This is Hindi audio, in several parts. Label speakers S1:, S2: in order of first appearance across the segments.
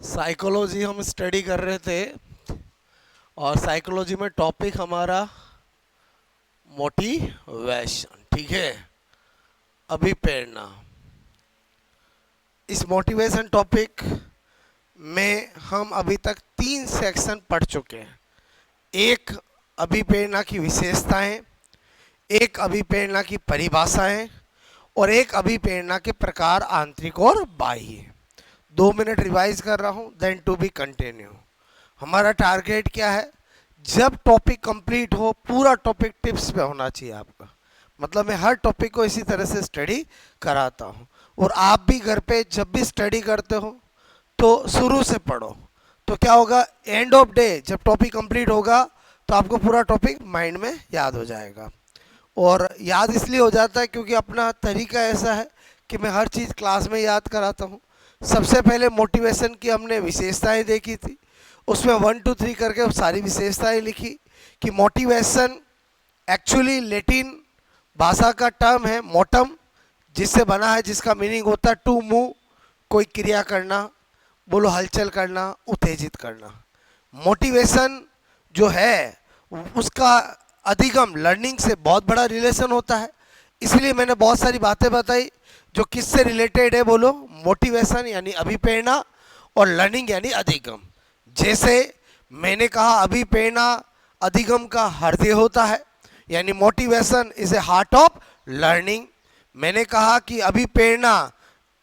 S1: साइकोलॉजी हम स्टडी कर रहे थे और साइकोलॉजी में टॉपिक हमारा मोटिवेशन, ठीक है। अभिप्रेरणा। इस मोटिवेशन टॉपिक में हम अभी तक 3 सेक्शन पढ़ चुके हैं। एक, अभिप्रेरणा की विशेषताएं, एक अभिप्रेरणा की परिभाषाएं और एक अभिप्रेरणा के प्रकार आंतरिक और बाह्य। 2 मिनट रिवाइज कर रहा हूं, देन टू बी कंटिन्यू। हमारा टारगेट क्या है? जब टॉपिक कंप्लीट हो, पूरा टॉपिक टिप्स पे होना चाहिए आपका। मतलब मैं हर टॉपिक को इसी तरह से स्टडी कराता हूँ और आप भी घर पे जब भी स्टडी करते हो तो शुरू से पढ़ो। तो क्या होगा, एंड ऑफ डे जब टॉपिक कंप्लीट होगा तो आपको पूरा टॉपिक माइंड में याद हो जाएगा। और याद इसलिए हो जाता है क्योंकि अपना तरीका ऐसा है कि मैं हर चीज़ क्लास में याद कराता हूँ। सबसे पहले मोटिवेशन की हमने विशेषताएं देखी थी, उसमें 1 2 3 करके सारी विशेषताएं लिखी कि मोटिवेशन एक्चुअली लैटिन भाषा का टर्म है मोटम, जिससे बना है, जिसका मीनिंग होता है टू मूव, कोई क्रिया करना, बोलो हलचल करना, उत्तेजित करना। मोटिवेशन जो है उसका अधिगम लर्निंग से बहुत बड़ा रिलेशन होता है। इसलिए मैंने बहुत सारी बातें बताई जो किससे रिलेटेड है, बोलो मोटिवेशन यानी अभिप्रेरणा और लर्निंग यानी अधिगम। जैसे मैंने कहा अभिप्रेरणा अधिगम का हृदय होता है, यानी motivation is a heart of learning. मैंने कहा कि अभिप्रेरणा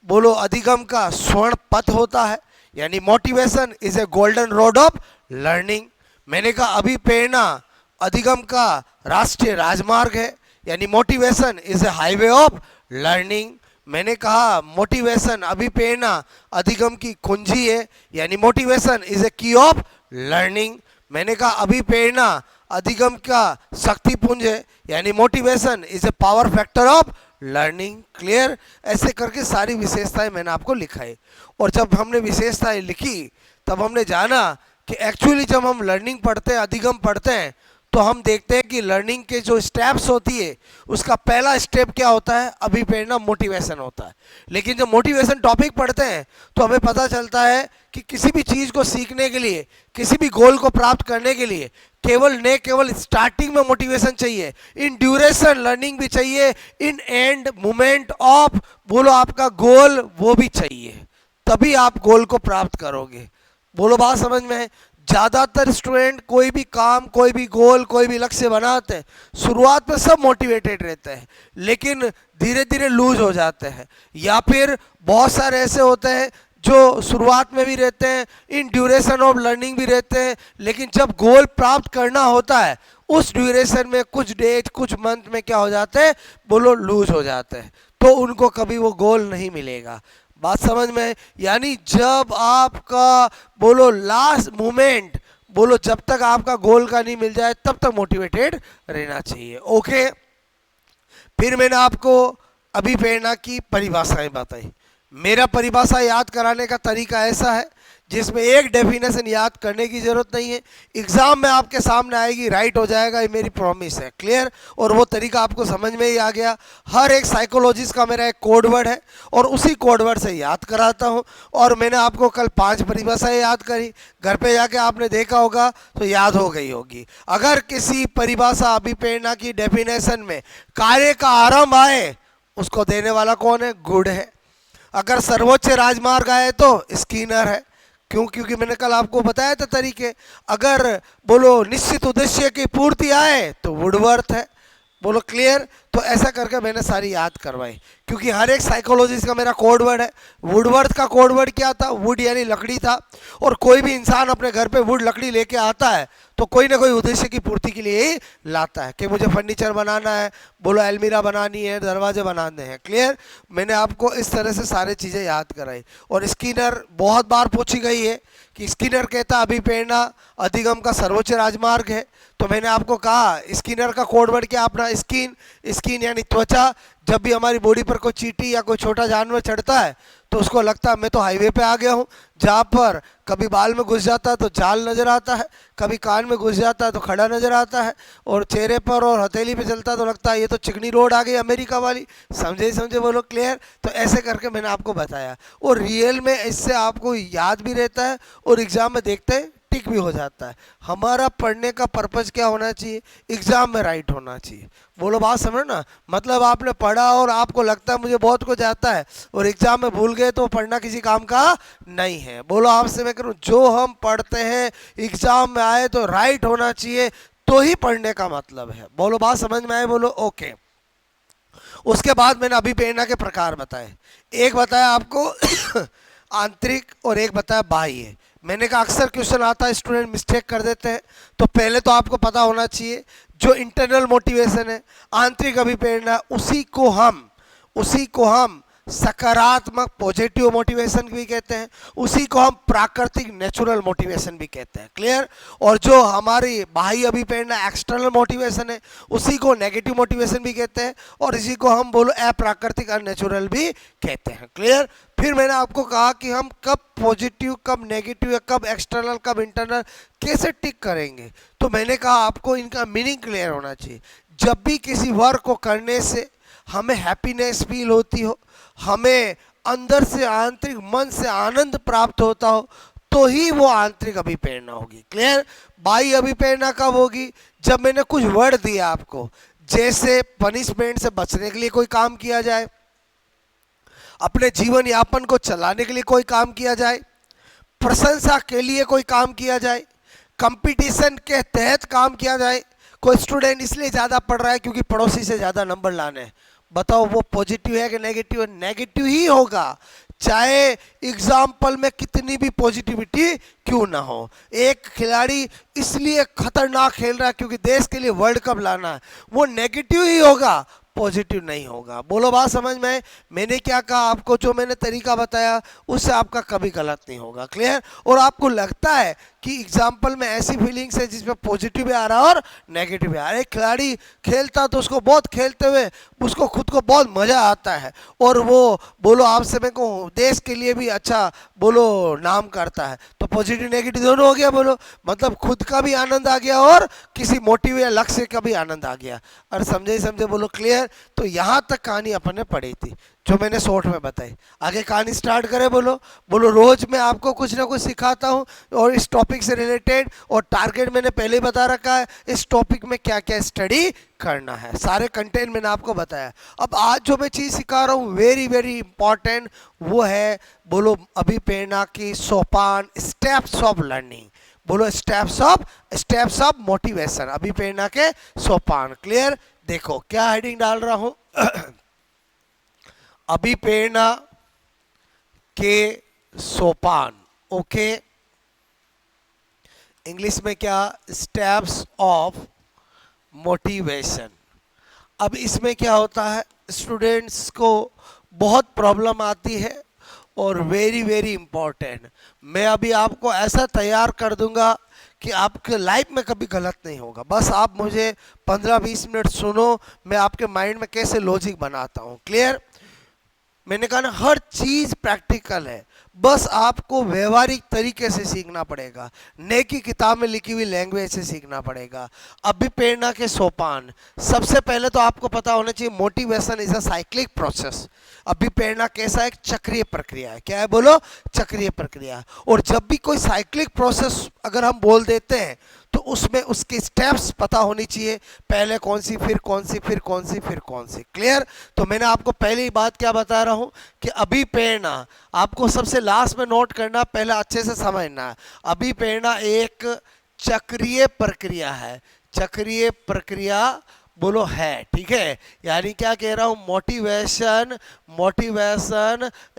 S1: बोलो अधिगम का स्वर्ण पथ होता है, यानी motivation is a golden road of learning. मैंने कहा अभिप्रेरणा अधिगम का राष्ट्रीय राजमार्ग है, यानी motivation is a highway of learning. मैंने कहा मोटिवेशन अभिप्रेरणा अधिगम की कुंजी है, यानी मोटिवेशन इज ए की ऑफ लर्निंग। मैंने कहा अभिप्रेरणा अधिगम का शक्ति पुंज है, यानी motivation is a power factor of learning. Clear? ऐसे करके सारी विशेषताएं मैंने आपको लिखाई। और जब हमने विशेषताएं लिखी तब हमने जाना कि एक्चुअली जब हम लर्निंग पढ़ते हैं, अधिगम पढ़ते हैं, तो हम देखते हैं कि लर्निंग के जो स्टेप्स होती है उसका पहला स्टेप क्या होता है? अभिप्रेरणा, मोटिवेशन होता है। लेकिन जब मोटिवेशन टॉपिक पढ़ते हैं तो हमें पता चलता है कि किसी भी चीज़ को सीखने के लिए, किसी भी गोल को प्राप्त करने के लिए केवल स्टार्टिंग में मोटिवेशन चाहिए, इन ड्यूरेशन लर्निंग भी चाहिए, इन एंड मोमेंट ऑफ बोलो आपका गोल वो भी चाहिए, तभी आप गोल को प्राप्त करोगे। बोलो बात समझ में है? ज़्यादातर स्टूडेंट कोई भी काम, कोई भी गोल, कोई भी लक्ष्य बनाते हैं, शुरुआत में सब मोटिवेटेड रहते हैं, लेकिन धीरे धीरे लूज हो जाते हैं। या फिर बहुत सारे ऐसे होते हैं जो शुरुआत में भी रहते हैं, इन ड्यूरेशन ऑफ लर्निंग भी रहते हैं, लेकिन जब गोल प्राप्त करना होता है उस ड्यूरेशन में कुछ डेज, कुछ मंथ में क्या हो जाते हैं, बोलो लूज हो जाते हैं, तो उनको कभी वो गोल नहीं मिलेगा। बात समझ में? यानी जब आपका बोलो लास्ट मोमेंट, बोलो जब तक आपका गोल का नहीं मिल जाए तब तक मोटिवेटेड रहना चाहिए। ओके, फिर मैंने आपको अभिप्रेरणा की परिभाषाएं बताई। मेरा परिभाषा याद कराने का तरीका ऐसा है जिसमें एक डेफिनेशन याद करने की जरूरत नहीं है, एग्जाम में आपके सामने आएगी, राइट हो जाएगा, ये मेरी प्रॉमिस है। क्लियर? और वो तरीका आपको समझ में ही आ गया। हर एक साइकोलॉजिस्ट का मेरा एक कोड वर्ड है और उसी कोड वर्ड से याद कराता हूँ। और मैंने आपको कल 5 परिभाषाएं याद करी, घर पे जाके आपने देखा होगा तो याद हो गई होगी। अगर किसी परिभाषा अभिप्रेरणा की डेफिनेशन में कार्य का आरंभ आए, उसको देने वाला कौन है? गुड है। अगर सर्वोच्च राजमार्ग आए तो स्किनर है। क्यों? क्योंकि मैंने कल आपको बताया था तरीके। अगर बोलो निश्चित उद्देश्य की पूर्ति आए तो वुडवर्थ है। बोलो क्लियर? तो ऐसा करके मैंने सारी याद करवाई, क्योंकि हर एक साइकोलॉजिस्ट का मेरा कोड वर्ड है। वुडवर्थ का कोड वर्ड क्या था? वुड यानी लकड़ी था। और कोई भी इंसान अपने घर पे वुड लकड़ी लेके आता है तो कोई ना कोई उद्देश्य की पूर्ति के लिए ही लाता है कि मुझे फर्नीचर बनाना है, बोलो अलमीरा बनानी है, दरवाजे बनाने हैं। क्लियर? मैंने आपको इस तरह से सारी चीज़ें याद कराई। और स्किनर बहुत बार पूछी गई है कि स्किनर कहता अभिप्रेरणा अधिगम का सर्वोच्च राजमार्ग है। तो मैंने आपको कहा स्किनर का कोड वर्ड क्या? अपना स्किन, स्किन यानी त्वचा। जब भी हमारी बॉडी पर कोई चींटी या कोई छोटा जानवर चढ़ता है तो उसको लगता है मैं तो हाईवे पे आ गया हूँ, जहाँ पर कभी बाल में घुस जाता है तो जाल नज़र आता है, कभी कान में घुस जाता है तो खड़ा नज़र आता है, और चेहरे पर और हथेली पे चलता है तो लगता है ये तो चिकनी रोड आ गई अमेरिका वाली। समझे समझे बोलो, क्लियर? तो ऐसे करके मैंने आपको बताया, और रियल में इससे आपको याद भी रहता है और एग्ज़ाम में देखते हैं टिक भी हो जाता है। हमारा पढ़ने का पर्पज़ क्या होना चाहिए? एग्ज़ाम में राइट होना चाहिए। बोलो, बात समझो ना। मतलब आपने पढ़ा और आपको लगता है मुझे बहुत कुछ आता है, और एग्ज़ाम में भूल गए तो पढ़ना किसी काम का नहीं है। बोलो, आपसे मैं करूँ, जो हम पढ़ते हैं एग्ज़ाम में आए तो राइट होना चाहिए, तो ही पढ़ने का मतलब है। बोलो, बात समझ में आए? बोलो, ओके। उसके बाद मैंने अभी प्रेरणा के प्रकार बताए। एक बताया आपको आंतरिक, और एक बताया बाह्य। मैंने कहा अक्सर क्वेश्चन आता है, स्टूडेंट मिस्टेक कर देते हैं, तो पहले तो आपको पता होना चाहिए जो इंटरनल मोटिवेशन है, आंतरिक अभिप्रेरणा, उसी को हम सकारात्मक पॉजिटिव मोटिवेशन भी कहते हैं, उसी को हम प्राकृतिक नेचुरल मोटिवेशन भी कहते हैं। क्लियर? और जो हमारी बाह्य अभिप्रेरणा एक्सटर्नल मोटिवेशन है, उसी को नेगेटिव मोटिवेशन भी कहते हैं, और इसी को हम बोलो अप्राकृतिक अननेचुरल भी कहते हैं। क्लियर? फिर मैंने आपको कहा कि हम कब पॉजिटिव, कब नेगेटिव, या कब एक्सटर्नल, कब इंटरनल कैसे टिक करेंगे। तो मैंने कहा आपको इनका मीनिंग क्लियर होना चाहिए। जब भी किसी वर्क को करने से हमें हैप्पीनेस फील होती हो, हमें अंदर से आंतरिक मन से आनंद प्राप्त होता हो, तो ही वो आंतरिक अभिप्रेरणा होगी। क्लियर? बाह्य अभिप्रेरणा कब होगी? जब मैंने कुछ वर्ड दिया आपको, जैसे पनिशमेंट से बचने के लिए कोई काम किया जाए, अपने जीवन यापन को चलाने के लिए कोई काम किया जाए, प्रशंसा के लिए कोई काम किया जाए, कंपटीशन के तहत काम किया जाए। कोई स्टूडेंट इसलिए ज़्यादा पढ़ रहा है क्योंकि पड़ोसी से ज़्यादा नंबर लाने हैं। बताओ वो पॉजिटिव है कि नेगेटिव है? नेगेटिव ही होगा, चाहे एग्जाम्पल में कितनी भी पॉजिटिविटी क्यों ना हो। एक खिलाड़ी इसलिए खतरनाक खेल रहा है क्योंकि देश के लिए वर्ल्ड कप लाना है, वो नेगेटिव ही होगा, पॉजिटिव नहीं होगा। बोलो, बात समझ में? मैंने क्या कहा आपको, जो मैंने तरीका बताया उससे आपका कभी गलत नहीं होगा। क्लियर? और आपको लगता है कि एग्जाम्पल में ऐसी फीलिंग्स है जिसमें पॉजिटिव भी आ रहा है और नेगेटिव भी आ रहा है। एक खिलाड़ी खेलता तो उसको बहुत खेलते हुए उसको खुद को बहुत मज़ा आता है, और वो बोलो आपसे मैं कहूँ देश के लिए भी अच्छा बोलो नाम करता है, तो पॉजिटिव नेगेटिव दोनों हो गया। बोलो, मतलब खुद का भी आनंद आ गया और किसी मोटिव या लक्ष्य का भी आनंद आ गया। और समझे समझे? बोलो, क्लियर? तो यहाँ तक कहानी अपन ने पढ़ी थी जो मैंने शॉर्ट में बताई। आगे कहानी स्टार्ट करें। बोलो बोलो, रोज मैं आपको कुछ ना कुछ सिखाता हूँ और इस टॉपिक से रिलेटेड, और टारगेट मैंने पहले ही बता रखा है, इस टॉपिक में क्या क्या स्टडी करना है, सारे कंटेंट मैंने आपको बताया। अब आज जो मैं चीज़ सिखा रहा हूँ वेरी वेरी इंपॉर्टेंट, वो है बोलो अभिप्रेरणा की सोपान, स्टेप्स ऑफ लर्निंग। बोलो, स्टेप्स ऑफ मोटिवेशन, अभिप्रेरणा के सोपान। क्लियर? देखो क्या हेडिंग डाल रहा हूं अभिप्रेरणा के सोपान। ओके, इंग्लिश में क्या? Steps of motivation. अब इसमें क्या होता है, स्टूडेंट्स को बहुत प्रॉब्लम आती है और वेरी वेरी इंपॉर्टेंट। मैं अभी आपको ऐसा तैयार कर दूंगा कि आपके लाइफ में कभी गलत नहीं होगा। बस आप मुझे 15-20 मिनट सुनो, मैं आपके माइंड में कैसे लॉजिक बनाता हूँ। क्लियर? मैंने कहा ना, हर चीज़ प्रैक्टिकल है, बस आपको व्यवहारिक तरीके से सीखना पड़ेगा, ने की किताब में लिखी हुई लैंग्वेज से सीखना पड़ेगा। अभिप्रेरणा के सोपान, सबसे पहले तो आपको पता होना चाहिए motivation is a cyclic process. अभिप्रेरणा कैसा? एक चक्रीय प्रक्रिया है। क्या है? बोलो, चक्रीय प्रक्रिया। और जब भी कोई साइक्लिक प्रोसेस अगर हम बोल देते हैं तो उसमें उसके स्टेप्स पता होनी चाहिए, पहले कौन सी, फिर कौन सी, फिर कौन सी, फिर कौन सी। क्लियर? तो मैंने आपको पहली बात क्या बता रहा हूं कि अभिप्रेरणा आपको सबसे लास्ट में नोट करना, पहले अच्छे से समझना। अभिप्रेरणा एक चक्रीय प्रक्रिया है, चक्रीय प्रक्रिया बोलो है। ठीक है? यानी क्या कह रहा हूं, motivation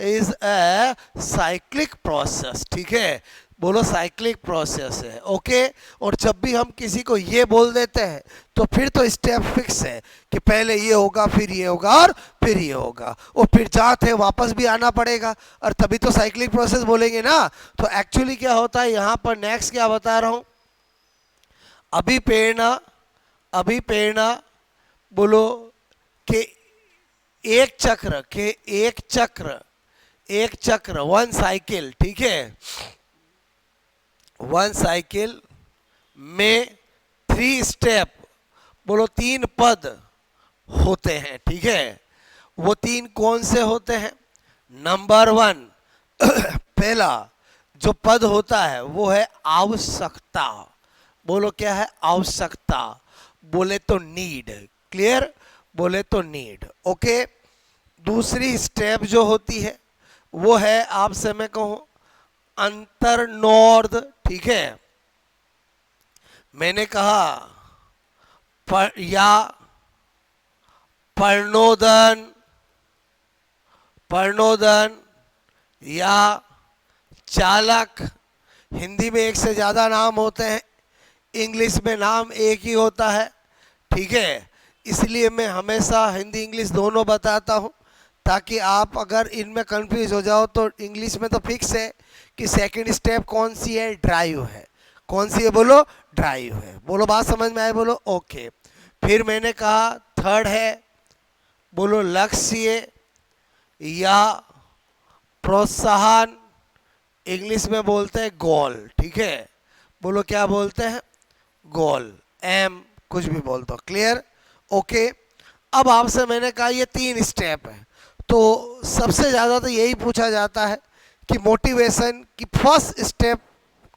S1: is a cyclic process. ठीक है? बोलो, साइक्लिक प्रोसेस है। ओके? और जब भी हम किसी को ये बोल देते हैं तो फिर तो स्टेप फिक्स है कि पहले ये होगा, फिर ये होगा, और फिर ये होगा, और फिर जहाँ थे वापस भी आना पड़ेगा, और तभी तो साइक्लिक प्रोसेस बोलेंगे ना। तो एक्चुअली क्या होता है यहाँ पर, नेक्स्ट क्या बता रहा हूँ, अभिप्रेरणा, अभिप्रेरणा बोलो कि एक चक्र एक चक्र, वन साइकिल, ठीक है, वन साइकिल में थ्री स्टेप, बोलो तीन पद होते हैं, ठीक है। वो तीन कौन से होते हैं? नंबर वन पहला जो पद होता है वो है आवश्यकता। बोलो क्या है? आवश्यकता। बोले तो नीड। क्लियर? बोले तो नीड। ओके। दूसरी स्टेप जो होती है वो है, आपसे मैं कहूं, अंतर्नोर्ध, ठीक है। मैंने कहा या पर्णोदन, पर्णोदन या चालक। हिंदी में एक से ज़्यादा नाम होते हैं, इंग्लिश में नाम एक ही होता है, ठीक है। इसलिए मैं हमेशा हिंदी इंग्लिश दोनों बताता हूँ, ताकि आप अगर इनमें कंफ्यूज हो जाओ तो इंग्लिश में तो फिक्स है कि सेकंड स्टेप कौन सी है? ड्राइव है। कौन सी है? बोलो ड्राइव है। बोलो बात समझ में आए? बोलो ओके। फिर मैंने कहा थर्ड है, बोलो लक्ष्य या प्रोत्साहन, इंग्लिश में बोलते हैं गोल, ठीक है। बोलो क्या बोलते हैं? गोल, एम कुछ भी बोल दो। क्लियर? ओके। अब आपसे मैंने कहा ये तीन स्टेप है, तो सबसे ज़्यादा तो यही पूछा जाता है कि मोटिवेशन की फर्स्ट स्टेप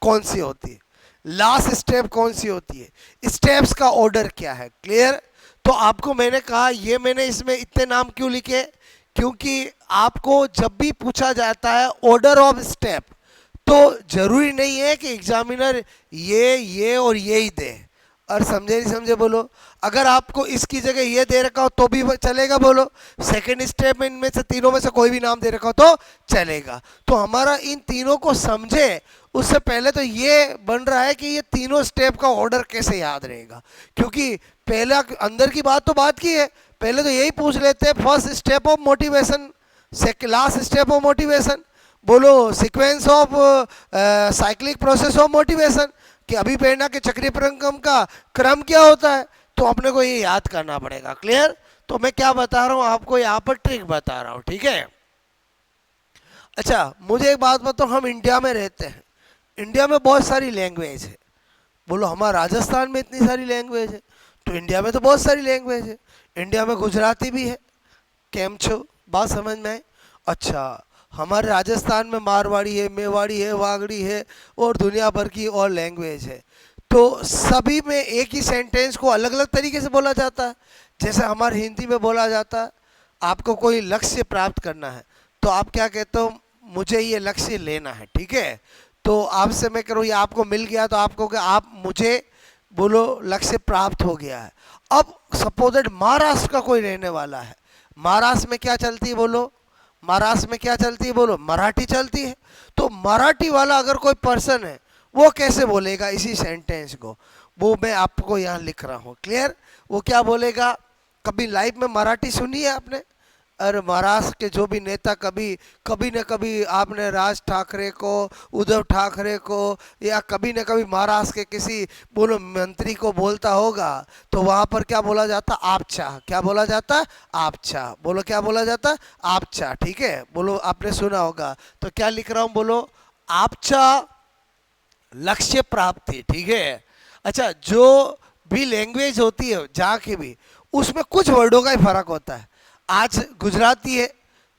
S1: कौन सी होती है, लास्ट स्टेप कौन सी होती है, स्टेप्स का ऑर्डर क्या है। क्लियर? तो आपको मैंने कहा, ये मैंने इसमें इतने नाम क्यों लिखे? क्योंकि आपको जब भी पूछा जाता है ऑर्डर ऑफ स्टेप, तो जरूरी नहीं है कि एग्जामिनर ये और ये ही दे। और समझे नहीं समझे? बोलो। अगर आपको इसकी जगह ये दे रखा हो तो भी चलेगा, बोलो। सेकंड स्टेप में इनमें से तीनों में से कोई भी नाम दे रखा हो तो चलेगा। तो हमारा इन तीनों को समझे उससे पहले तो ये बन रहा है कि ये तीनों स्टेप का ऑर्डर कैसे याद रहेगा, क्योंकि पहला अंदर की बात तो बात की है, पहले तो यही पूछ लेते हैं first step of motivation, last step of motivation, बोलो sequence of cyclic process of motivation, कि अभिप्रेरणा के चक्रीय परिक्रम का क्रम क्या होता है, तो अपने को ये याद करना पड़ेगा। क्लियर? तो मैं क्या बता रहा हूँ आपको, यहाँ पर ट्रिक बता रहा हूँ, ठीक है। अच्छा, मुझे एक बात बताओ, हम इंडिया में रहते हैं, इंडिया में बहुत सारी लैंग्वेज है। बोलो हमारा राजस्थान में इतनी सारी लैंग्वेज है, तो इंडिया में तो बहुत सारी लैंग्वेज है। इंडिया में गुजराती भी है, केम छो? बात समझ में आए? अच्छा, हमारे राजस्थान में मारवाड़ी है, मेवाड़ी है, वागड़ी है, और दुनिया भर की और लैंग्वेज है। तो सभी में एक ही सेंटेंस को अलग अलग तरीके से बोला जाता है। जैसे हमारे हिंदी में बोला जाता है, आपको कोई लक्ष्य प्राप्त करना है तो आप क्या कहते हो? मुझे ये लक्ष्य लेना है, ठीक है। तो आपसे मैं करूँ, ये आपको मिल गया तो आपको क्या, आप मुझे बोलो लक्ष्य प्राप्त हो गया है। अब सपोज दैट महाराष्ट्र का कोई रहने वाला है, महाराष्ट्र में क्या चलती है? बोलो महाराष्ट्र में क्या चलती है? बोलो मराठी चलती है। तो मराठी वाला अगर कोई पर्सन है, वो कैसे बोलेगा इसी सेंटेंस को? वो मैं आपको यहाँ लिख रहा हूँ। क्लियर? वो क्या बोलेगा? कभी लाइफ में मराठी सुनी है आपने? अरे महाराष्ट्र के जो भी नेता, कभी कभी न कभी आपने राज ठाकरे को, उद्धव ठाकरे को, या कभी न कभी महाराष्ट्र के किसी बोलो मंत्री को बोलता होगा, तो वहाँ पर क्या बोला जाता? आपचा। क्या बोला जाता? आपचा। बोलो क्या बोला जाता? आपचा, ठीक है। बोलो आपने सुना होगा। तो क्या लिख रहा हूँ? बोलो आपचा लक्ष्य प्राप्ति, ठीक है। अच्छा, जो भी लैंग्वेज होती है जहाँ की भी, उसमें कुछ वर्डों का ही फर्क होता है। आज गुजराती है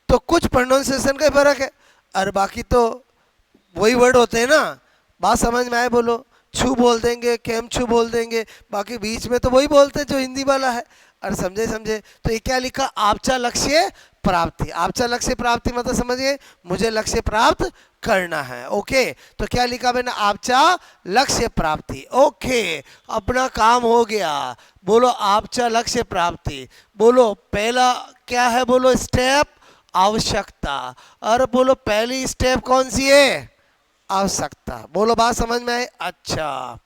S1: तो कुछ प्रोनाउंसिएशन का ही फर्क है, और बाकी तो वही वर्ड होते हैं ना। बात समझ में आए? बोलो छू बोल देंगे, केम छू बोल देंगे, बाकी बीच में तो वही बोलते हैं जो हिंदी वाला है। और समझे समझे? तो ये क्या लिखा? आपचा लक्ष्य प्राप्ति। आपचा लक्ष्य प्राप्ति मतलब समझिए, मुझे लक्ष्य प्राप्त करना है। ओके, तो क्या लिखा मैंने? आपचा लक्ष्य प्राप्ति। ओके, अपना काम हो गया। बोलो आपचा लक्ष्य प्राप्ति। बोलो पहला क्या है? बोलो स्टेप आवश्यकता। और बोलो पहली स्टेप कौन सी है? आवश्यकता। बोलो बात समझ में आए? अच्छा,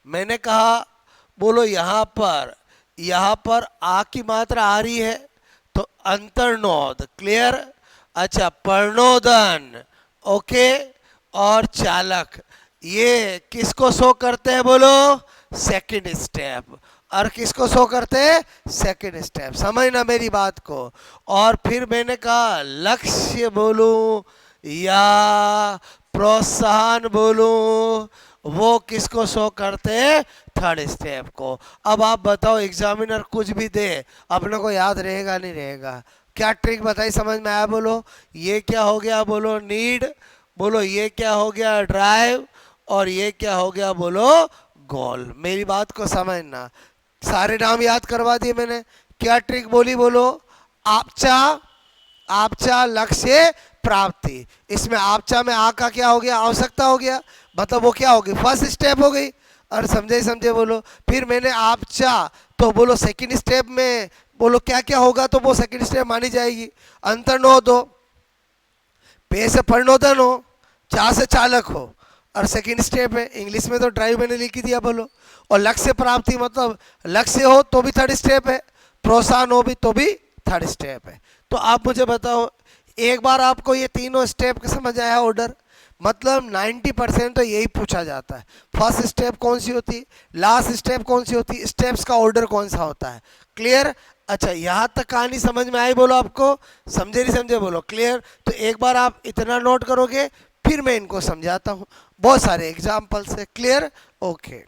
S1: मैंने कहा बोलो यहाँ पर आ की मात्रा आ रही है तो अंतर्नोद। क्लियर? अच्छा, पर्णोदन, ओके, और चालक, ये किसको शो करते हैं? बोलो सेकंड स्टेप। और किसको शो करते हैं? Second step. समझना मेरी बात को। और फिर मैंने कहा लक्ष्य बोलूं या प्रोत्साहन बोलूं, वो किसको शो करते हैं? थर्ड स्टेप को। अब आप बताओ, एग्जामिनर कुछ भी दे, अपने को याद रहेगा नहीं रहेगा? क्या ट्रिक बताई, समझ में आया? बोलो ये क्या हो गया? बोलो नीड। बोलो ये क्या हो गया? ड्राइव। और ये क्या हो गया? बोलो गोल। मेरी बात को समझना। सारे नाम याद करवा दिए मैंने। क्या ट्रिक बोली? बोलो आपचा। आपचा लक्ष्य प्राप्ति। इसमें आपचा में आ का क्या हो गया? आवश्यकता हो गया। मतलब वो क्या होगी? फर्स्ट स्टेप हो गई। और समझे समझे बोलो। फिर मैंने आपचा, तो बोलो सेकंड स्टेप में बोलो क्या क्या होगा, तो वो सेकंड स्टेप मानी जाएगी। अंतर नो दो, पे से प्रणोदन हो, चा से चालक हो। और सेकंड स्टेप है, इंग्लिश में तो ड्राइव मैंने लिख ही दिया बोलो। और लक्ष्य प्राप्ति मतलब लक्ष्य हो तो भी थर्ड स्टेप है, प्रोत्साहन हो भी तो भी थर्ड स्टेप है। तो आप मुझे बताओ, एक बार आपको ये तीनों स्टेप समझ आया ऑर्डर? मतलब 90% तो यही पूछा जाता है। फर्स्ट स्टेप कौन सी होती, लास्ट स्टेप कौन सी होती, स्टेप्स का ऑर्डर कौन सा होता है। क्लियर? अच्छा, यहाँ तक कहानी समझ में आई? बोलो आपको समझे नहीं समझे? बोलो क्लियर। तो एक बार आप इतना नोट करोगे, फिर मैं इनको समझाता हूँ बहुत सारे एग्जाम्पल से। क्लियर? ओके।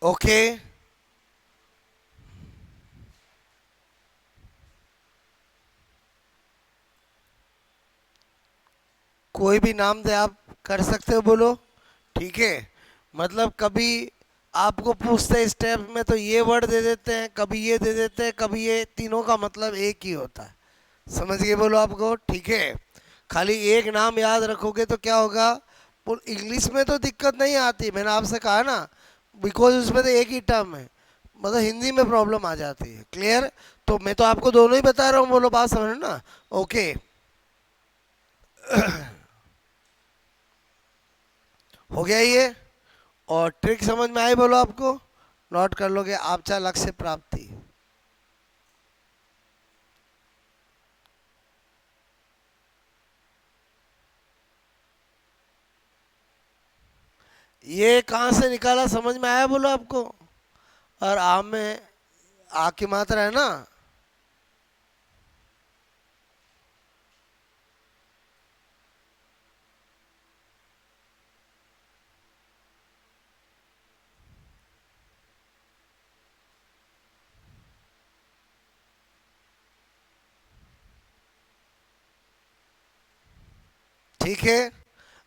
S1: ओके। कोई भी नाम दे आप कर सकते हो, बोलो। ठीक है। मतलब कभी आपको पूछते हैं स्टेप में तो ये वर्ड दे देते हैं, कभी ये दे देते हैं, कभी ये, तीनों का मतलब एक ही होता है। समझ गए? बोलो आपको। ठीक है। खाली एक नाम याद रखोगे तो क्या होगा? इंग्लिश में तो दिक्कत नहीं आती, मैंने आपसे कहा ना, बिकॉज उसमें तो एक ही टर्म है। मतलब हिंदी में प्रॉब्लम आ जाती है। क्लियर? तो मैं तो आपको दोनों ही बता रहा हूँ, बोलो बात समझ ना। ओके। हो गया ये? और ट्रिक समझ में आई? बोलो आपको। नोट कर लोगे आपका लक्ष्य प्राप्ति। ये कहाँ से निकाला, समझ में आया? बोलो आपको। और आम में आ की मात्रा है ना। ठीक है।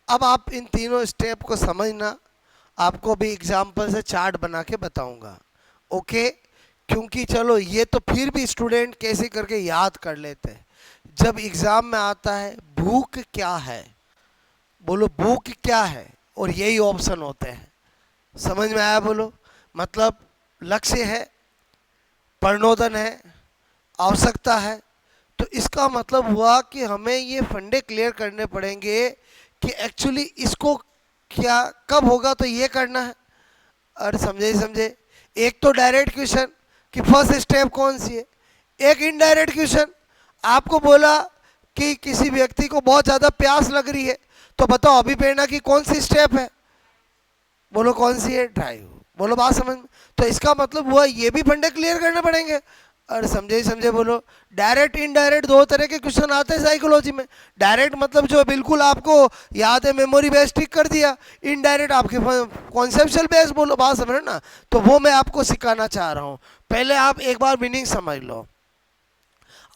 S1: अब आप इन तीनों स्टेप को समझना। आपको भी एग्जाम्पल से चार्ट बना के बताऊंगा। ओके, क्योंकि चलो ये तो फिर भी स्टूडेंट कैसे करके याद कर लेते हैं। जब एग्जाम में आता है भूख क्या है, बोलो भूख क्या है, और यही ऑप्शन होते हैं। समझ में आया? बोलो, मतलब लक्ष्य है, प्रणोदन है, आवश्यकता है। तो इसका मतलब हुआ कि हमें ये फंडे क्लियर करने पड़ेंगे कि एक्चुअली इसको क्या कब होगा तो ये करना है। और समझे समझे, एक तो डायरेक्ट क्वेश्चन कि फर्स्ट स्टेप कौन सी है, एक इनडायरेक्ट क्वेश्चन आपको बोला कि किसी व्यक्ति को बहुत ज़्यादा प्यास लग रही है, तो बताओ अभी प्रेरणा की कौन सी स्टेप है, बोलो कौन सी है, ड्राइव। बोलो बात समझ में? तो इसका मतलब हुआ ये भी फंडे क्लियर करने पड़ेंगे। और समझे समझे, बोलो डायरेक्ट इनडायरेक्ट दो तरह के क्वेश्चन आते हैं साइकोलॉजी में। डायरेक्ट मतलब जो बिल्कुल आपको याद है, मेमोरी बेस्ड टिक कर दिया। इनडायरेक्ट आपके कॉन्सेप्चुअल बेस्ड, बोलो बात समझ ना। तो वो मैं आपको सिखाना चाह रहा हूँ। पहले आप एक बार मीनिंग समझ लो।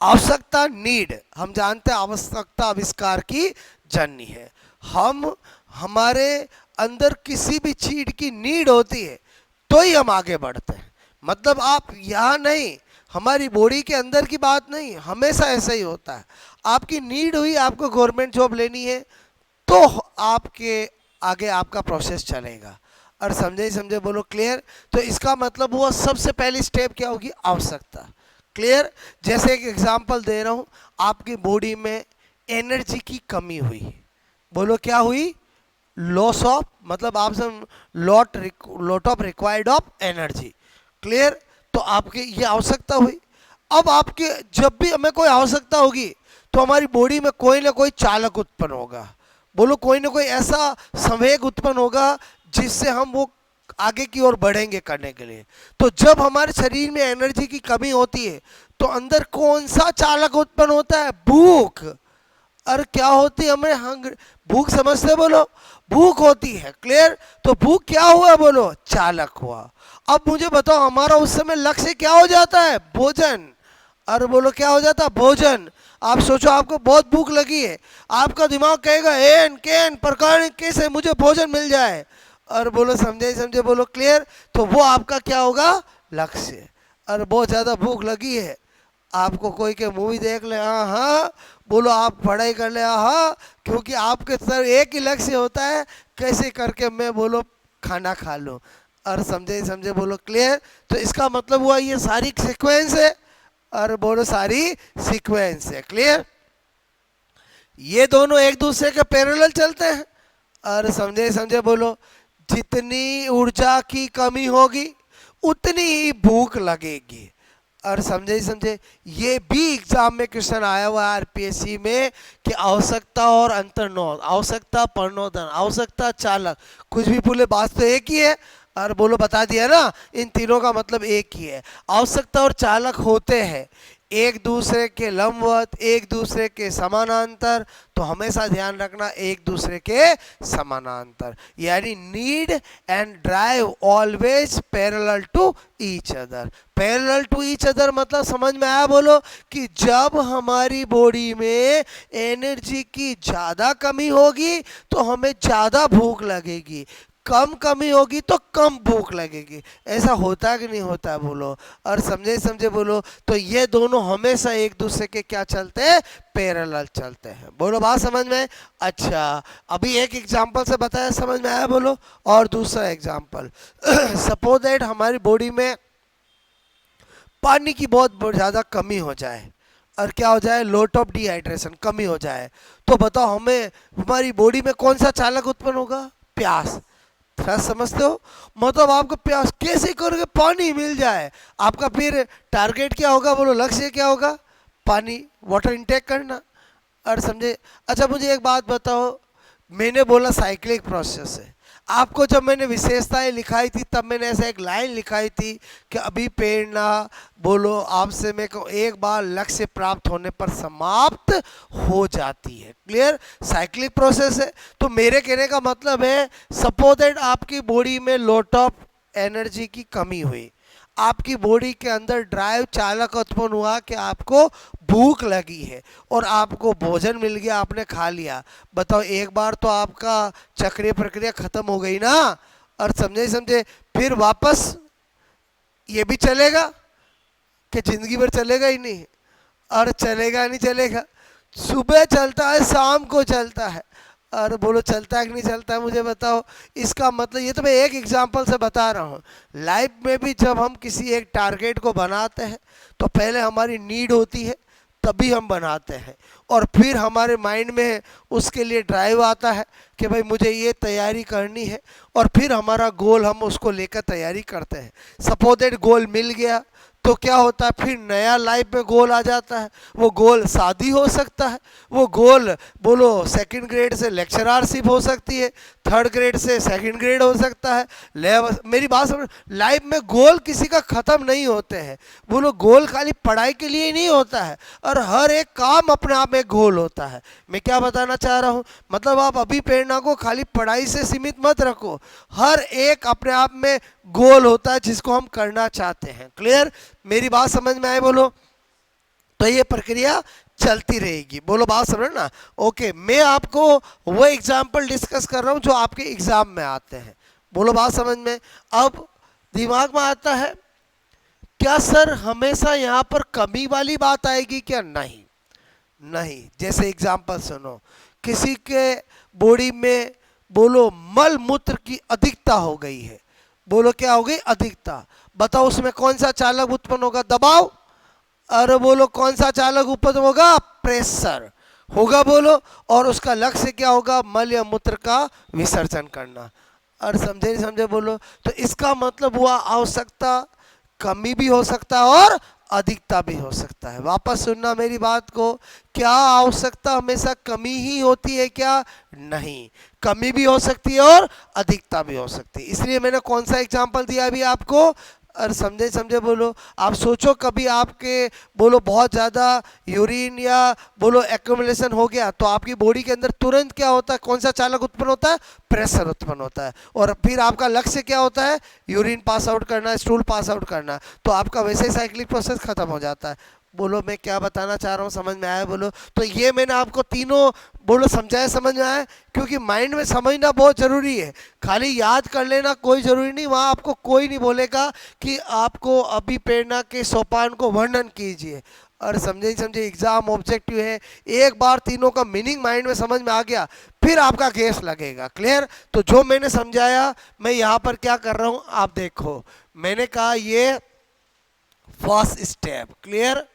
S1: आवश्यकता, नीड, हम जानते हैं आवश्यकता आविष्कार की जननी है। हम हमारे अंदर किसी भी चीज की नीड होती है तो ही हम आगे बढ़ते हैं। मतलब आप यहाँ नहीं, हमारी बॉडी के अंदर की बात नहीं, हमेशा ऐसा ही होता है। आपकी नीड हुई, आपको गवर्नमेंट जॉब लेनी है, तो आपके आगे आपका प्रोसेस चलेगा। और समझे समझे, बोलो क्लियर। तो इसका मतलब हुआ सबसे पहली स्टेप क्या होगी, आवश्यकता। क्लियर। जैसे एक एग्जांपल दे रहा हूँ, आपकी बॉडी में एनर्जी की कमी हुई, बोलो क्या हुई, लॉस ऑफ, मतलब आप सब lot of required of energy. Clear. तो आपकी ये आवश्यकता हुई। अब आपके जब भी हमें कोई आवश्यकता होगी तो हमारी बॉडी में कोई ना कोई चालक उत्पन्न होगा, बोलो कोई ना कोई ऐसा संवेग उत्पन्न होगा जिससे हम वो आगे की ओर बढ़ेंगे करने के लिए। तो जब हमारे शरीर में एनर्जी की कमी होती है तो अंदर कौन सा चालक उत्पन्न होता है, भूख। और क्या होती है, हमें हंग, भूख समझते, बोलो भूख होती है। क्लियर। तो भूख क्या हुआ, बोलो चालक हुआ। अब मुझे बताओ हमारा उस समय लक्ष्य क्या हो जाता है, भोजन। और बोलो क्या हो जाता है, भोजन। आप सोचो आपको बहुत भूख लगी है, आपका दिमाग कहेगा एन कैन प्रकार कैसे मुझे भोजन मिल जाए। और बोलो समझे समझे, बोलो क्लियर। तो वो आपका क्या होगा, लक्ष्य। और बहुत ज़्यादा भूख लगी है, आपको कोई के मूवी देख ले, हाँ हाँ, बोलो आप पढ़ाई कर ले, हाँ, क्योंकि आपके सर एक ही लक्ष्य होता है, कैसे करके मैं बोलो खाना खा लूँ। और समझे समझे, बोलो क्लियर। तो इसका मतलब हुआ ये सारी सीक्वेंस है, और बोलो सारी सीक्वेंस है। क्लियर। ये दोनों एक दूसरे के पैरेलल चलते हैं। और समझे समझे, बोलो जितनी ऊर्जा की कमी होगी उतनी ही भूख लगेगी। और समझे समझे, ये भी एग्जाम में क्वेश्चन आया हुआ है आरपीएससी में कि आवश्यकता और अंतर्नोद, आवश्यकता प्रणोदन, आवश्यकता चालक, कुछ भी बोले बात तो एक ही है। और बोलो बता दिया ना, इन तीनों का मतलब एक ही है। आवश्यकता और चालक होते हैं एक दूसरे के लंबवत, एक दूसरे के समानांतर। तो हमेशा ध्यान रखना एक दूसरे के समानांतर, यानी need and drive always parallel to each other. Parallel to each other मतलब समझ में आया, बोलो कि जब हमारी बॉडी में एनर्जी की ज़्यादा कमी होगी तो हमें ज़्यादा भूख लगेगी, कम कमी होगी तो कम भूख लगेगी। ऐसा होता है कि नहीं होता है, बोलो। और समझे समझे, बोलो। तो ये दोनों हमेशा एक दूसरे के क्या चलते हैं, पैरेलल चलते हैं। बोलो बात समझ में? अच्छा, अभी एक एग्जांपल से बताया, समझ में आया, बोलो। और दूसरा एग्जांपल, सपोज दैट हमारी बॉडी में पानी की बहुत ज़्यादा कमी हो जाए, और क्या हो जाए, लोट ऑफ डिहाइड्रेशन, कमी हो जाए। तो बताओ हमें हमारी बॉडी में कौन सा चालक उत्पन्न होगा, प्यास। थोड़ा समझते हो, मतलब आपको प्यास कैसे करके पानी मिल जाए, आपका फिर टारगेट क्या होगा, बोलो लक्ष्य क्या होगा, पानी, वाटर इनटेक करना। और समझे। अच्छा मुझे एक बात बताओ, मैंने बोला साइक्लिक प्रोसेस है, आपको जब मैंने विशेषताएं लिखाई थी तब मैंने ऐसा एक लाइन लिखाई थी कि अभी प्रेरणा, बोलो आपसे मैं कहूँ, एक बार लक्ष्य प्राप्त होने पर समाप्त हो जाती है। क्लियर। साइक्लिक प्रोसेस है। तो मेरे कहने का मतलब है, सपोज दैट आपकी बॉडी में लॉट ऑफ एनर्जी की कमी हुई, आपकी बॉडी के अंदर ड्राइव चालक उत्पन्न हुआ कि आपको भूख लगी है और आपको भोजन मिल गया, आपने खा लिया। बताओ एक बार तो आपका चक्रीय प्रक्रिया खत्म हो गई ना। और समझे समझे, फिर वापस ये भी चलेगा कि जिंदगी भर चलेगा ही नहीं, और चलेगा नहीं चलेगा, सुबह चलता है शाम को चलता है। और बोलो चलता है कि नहीं चलता है, मुझे बताओ। इसका मतलब, ये तो मैं एक एग्जांपल से बता रहा हूँ। लाइफ में भी जब हम किसी एक टारगेट को बनाते हैं तो पहले हमारी नीड होती है, तभी हम बनाते हैं, और फिर हमारे माइंड में उसके लिए ड्राइव आता है कि भाई मुझे ये तैयारी करनी है, और फिर हमारा गोल हम उसको लेकर तैयारी करते हैं। सपोज दैट गोल मिल गया तो क्या होता है, फिर नया लाइफ में गोल आ जाता है। वो गोल शादी हो सकता है, वो गोल बोलो सेकंड ग्रेड से लेक्चररशिप हो सकती है, थर्ड ग्रेड से सेकंड ग्रेड हो सकता है, लेवल। मेरी बात समझ, लाइफ में गोल किसी का ख़त्म नहीं होते हैं। बोलो गोल खाली पढ़ाई के लिए ही नहीं होता है, और हर एक काम अपने आप में गोल होता है। मैं क्या बताना चाह रहा हूँ, मतलब आप अभी प्रेरणा को खाली पढ़ाई से सीमित मत रखो, हर एक अपने आप में गोल होता है जिसको हम करना चाहते हैं। क्लियर? मेरी बात समझ में आए बोलो? तो ये प्रक्रिया चलती रहेगी। बोलो बात समझ ना? ओके, मैं आपको वो एग्जाम्पल डिस्कस कर रहा हूँ जो आपके एग्जाम में आते हैं। बोलो बात समझ में? अब दिमाग में आता है, क्या सर हमेशा यहाँ पर कमी वाली बात आएगी क्या? नहीं नहीं। जैसे एग्जाम्पल सुनो, किसी के बॉडी में बोलो मल मूत्र की अधिकता हो गई है। बोलो क्या हो गई? अधिकता। बताओ उसमें कौन सा चालक उत्पन्न होगा? दबाव। और बोलो कौन सा चालक उत्पन्न होगा? प्रेशर होगा। बोलो, और उसका लक्ष्य क्या होगा? मल या मूत्र का विसर्जन करना। और समझे नहीं समझे? बोलो। तो इसका मतलब हुआ आवश्यकता कमी भी हो सकता है और अधिकता भी हो सकता है। वापस सुनना मेरी बात को, क्या आवश्यकता हमेशा कमी ही होती है क्या? नहीं, कमी भी हो सकती है और अधिकता भी हो सकती है। इसलिए मैंने कौन सा एग्जांपल दिया अभी आपको? और समझे समझे? बोलो। आप सोचो कभी आपके बोलो बहुत ज़्यादा यूरिन या बोलो एक्यूमुलेशन हो गया तो आपकी बॉडी के अंदर तुरंत क्या होता है? कौन सा चालक उत्पन्न होता है? प्रेशर उत्पन्न होता है। और फिर आपका लक्ष्य क्या होता है? यूरिन पास आउट करना, स्टूल पास आउट करना। तो आपका वैसे ही साइक्लिक प्रोसेस खत्म हो जाता है। बोलो मैं क्या बताना चाह रहा हूँ, समझ में आया? बोलो। तो ये मैंने आपको तीनों बोलो समझाया, समझ में आया? क्योंकि माइंड में समझना बहुत ज़रूरी है, खाली याद कर लेना कोई ज़रूरी नहीं। वहाँ आपको कोई नहीं बोलेगा कि आपको अभी प्रेरणा के सोपान को वर्णन कीजिए। और समझे समझे, एग्जाम ऑब्जेक्टिव है, एक बार तीनों का मीनिंग माइंड में समझ में आ गया फिर आपका गैस लगेगा। क्लियर? तो जो मैंने समझाया मैं यहाँ पर क्या कर रहा हूँ आप देखो। मैंने कहा ये फर्स्ट स्टेप। क्लियर?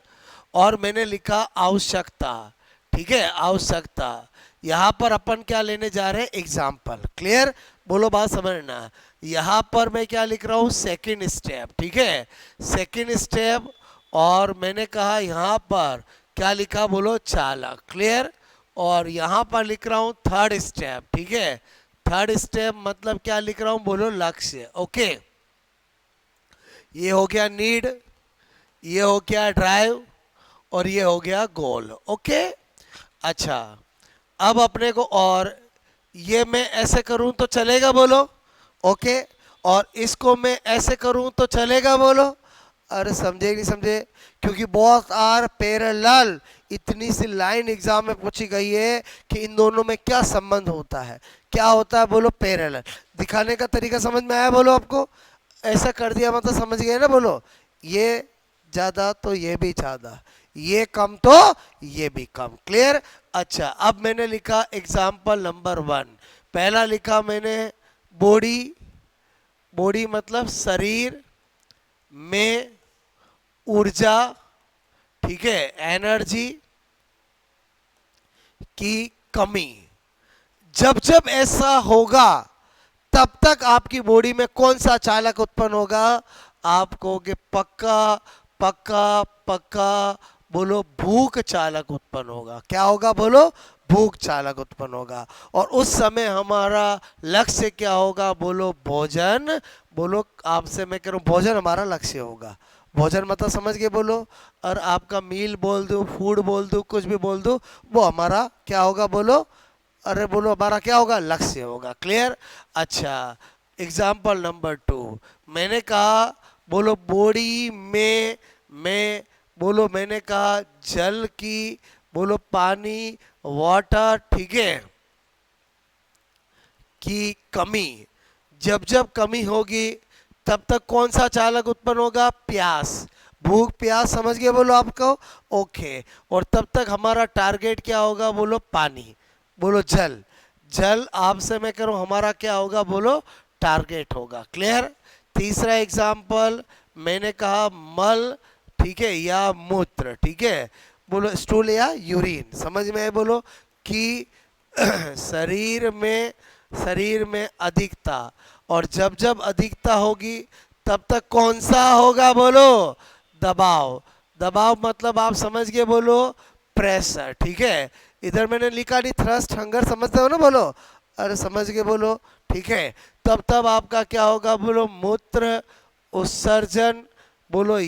S1: और मैंने लिखा आवश्यकता। ठीक है, आवश्यकता। यहाँ पर अपन क्या लेने जा रहे हैं? एग्जाम्पल। क्लियर? बोलो बात समझना। यहाँ पर मैं क्या लिख रहा हूँ? Second step. ठीक है, सेकंड स्टेप। और मैंने कहा यहाँ पर क्या लिखा? बोलो चालक। क्लियर? और यहाँ पर लिख रहा हूँ थर्ड स्टेप। ठीक है, थर्ड स्टेप मतलब क्या लिख रहा हूँ? बोलो लक्ष्य। ओके, ये हो गया नीड, ये हो गया ड्राइव, और ये हो गया गोल। ओके, अच्छा। अब अपने को, और ये मैं ऐसे करूं तो चलेगा? बोलो। ओके, और इसको मैं ऐसे करूं तो चलेगा? बोलो। अरे समझे नहीं समझे? क्योंकि बोथ आर पैरेलल, इतनी सी लाइन एग्जाम में पूछी गई है कि इन दोनों में क्या संबंध होता है? क्या होता है? बोलो पैरेलल। दिखाने का तरीका समझ में आया? बोलो आपको ऐसा कर दिया मतलब समझ गए ना? बोलो, ये ज़्यादा तो ये भी ज़्यादा, ये कम तो ये भी कम। क्लियर? अच्छा, अब मैंने लिखा एग्जाम्पल नंबर 1। पहला लिखा मैंने बॉडी। बॉडी मतलब शरीर में ऊर्जा, ठीक है, एनर्जी की कमी। जब जब ऐसा होगा तब तक आपकी बॉडी में कौन सा चालक उत्पन्न होगा? आप कहोगे पक्का पक्का पक्का। बोलो भूख चालक उत्पन्न होगा। क्या होगा? बोलो भूख चालक उत्पन्न होगा। और उस समय हमारा लक्ष्य क्या होगा? बोलो भोजन। बोलो, आपसे मैं कह रहा हूँ भोजन हमारा लक्ष्य होगा। भोजन मतलब समझ गए? बोलो। और आपका मील बोल दूँ, फूड बोल दूँ, कुछ भी बोल दूँ, वो हमारा क्या होगा? बोलो। अरे बोलो हमारा क्या होगा? लक्ष्य होगा। क्लियर? अच्छा, एग्जाम्पल नंबर 2 मैंने कहा बोलो बॉडी में मैं बोलो मैंने कहा जल की, बोलो पानी, वाटर, ठीक है, की कमी। जब जब कमी होगी तब तक कौन सा चालक उत्पन्न होगा? प्यास। भूख प्यास समझ गए बोलो आपको? ओके। और तब तक हमारा टारगेट क्या होगा? बोलो पानी। बोलो जल। जल आपसे मैं करूं हमारा क्या होगा? बोलो टारगेट होगा। क्लियर? तीसरा एग्जाम्पल मैंने कहा मल, ठीक है, या मूत्र, ठीक है, बोलो स्टूल या यूरिन। समझ में है? बोलो कि शरीर में अधिकता, और जब जब अधिकता होगी तब तक कौन सा होगा? बोलो दबाव। दबाव मतलब आप समझ गए? बोलो प्रेशर। ठीक है, इधर मैंने लिखा नहीं, थ्रस्ट हंगर समझते हो ना? बोलो अरे समझ गए? बोलो ठीक है। तब तब आपका क्या होगा? बोलो मूत्र उत्सर्जन, बोलो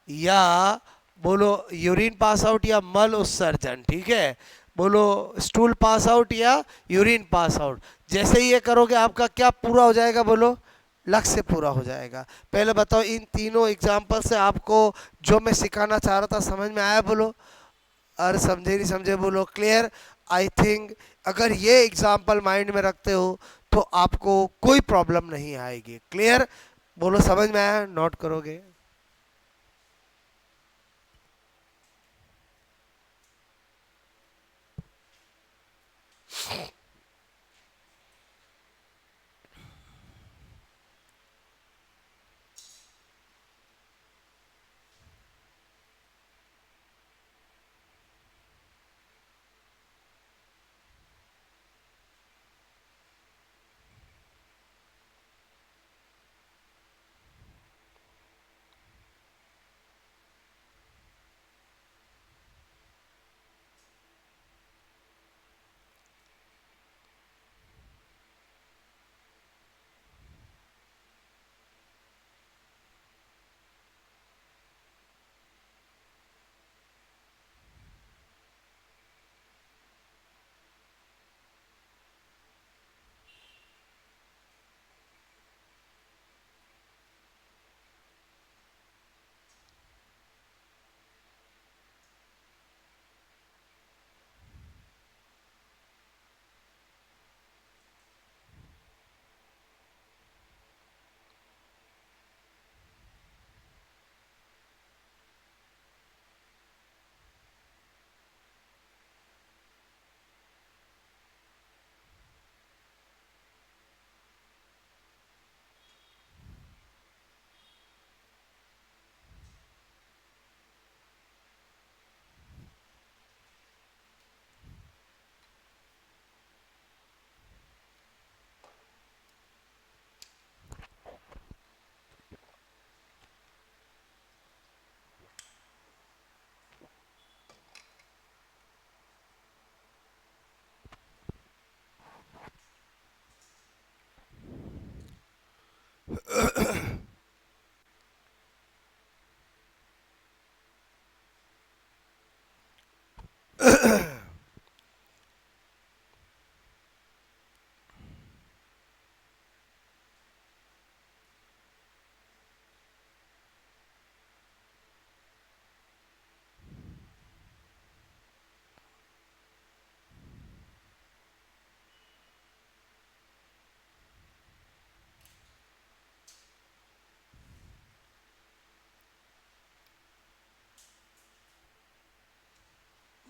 S1: या बोलो यूरिन पास आउट या मल उत्सर्जन। ठीक है, बोलो स्टूल पास आउट या यूरिन पास आउट। जैसे ही ये करोगे आपका क्या पूरा हो जाएगा? बोलो लक्ष्य पूरा हो जाएगा। पहले बताओ इन तीनों एग्जाम्पल से आपको जो मैं सिखाना चाह रहा था समझ में आया? बोलो अरे समझे नहीं समझे? बोलो क्लियर? आई थिंक अगर ये एग्जाम्पल माइंड में रखते हो तो आपको कोई प्रॉब्लम नहीं आएगी। क्लियर? बोलो समझ में आया? नोट करोगे?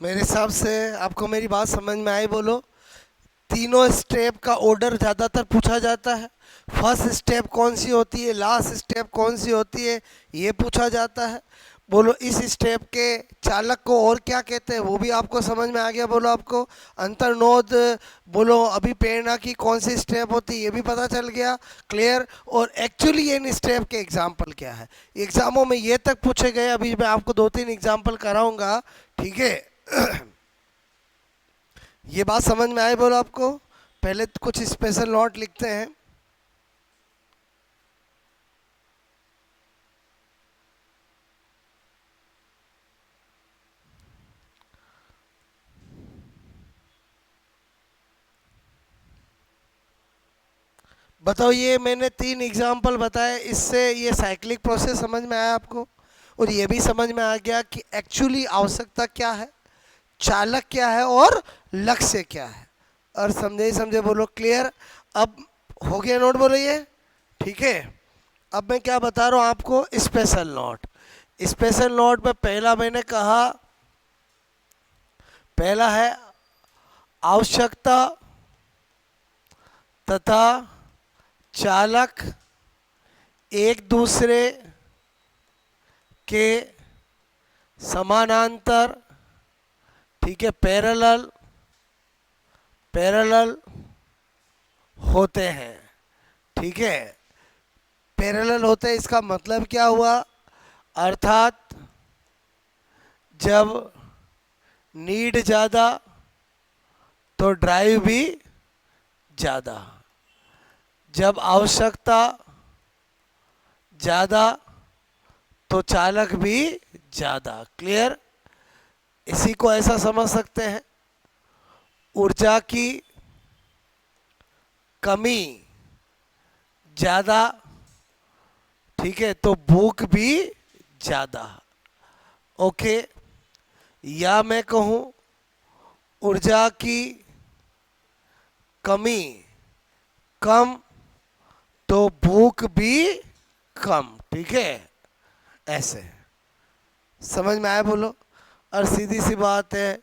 S1: मेरे हिसाब से आपको मेरी बात समझ में आई? बोलो तीनों स्टेप का ऑर्डर ज़्यादातर पूछा जाता है। फर्स्ट स्टेप कौन सी होती है, लास्ट स्टेप कौन सी होती है, ये पूछा जाता है। बोलो इस स्टेप के चालक को और क्या कहते हैं, वो भी आपको समझ में आ गया? बोलो आपको अंतर्नोद, बोलो अभिप्रेरणा की कौन सी स्टेप होती है ये भी पता चल गया। क्लियर? और एक्चुअली इन स्टेप के एग्जाम्पल क्या है, एग्जामों में ये तक पूछे गए। अभी मैं आपको 2-3 एग्जाम्पल कराऊंगा। ठीक है, ये बात समझ में आई? बोलो आपको पहले तो कुछ स्पेशल नोट लिखते हैं। बताओ ये मैंने 3 एग्जाम्पल बताए, इससे ये साइक्लिक प्रोसेस समझ में आया आपको? और ये भी समझ में आ गया कि एक्चुअली आवश्यकता क्या है, चालक क्या है और लक्ष्य क्या है। और समझे समझे? बोलो क्लियर? अब हो गया नोट बोलो ये, ठीक है। अब मैं क्या बता रहा हूँ आपको, स्पेशल नोट। स्पेशल नोट में पहला मैंने कहा, पहला है आवश्यकता तथा चालक एक दूसरे के समानांतर, ठीक है, पैरेलल पैरेलल होते हैं, ठीक है। पैरेलल होते हैं इसका मतलब क्या हुआ, अर्थात जब नीड ज़्यादा तो ड्राइव भी ज़्यादा, जब आवश्यकता ज़्यादा तो चालक भी ज़्यादा। क्लियर। इसी को ऐसा समझ सकते हैं, ऊर्जा की कमी ज़्यादा, ठीक है, तो भूख भी ज़्यादा। ओके। या मैं कहूँ ऊर्जा की कमी कम तो भूख भी कम, ठीक है, ऐसे समझ में आया बोलो। और सीधी सी बात है,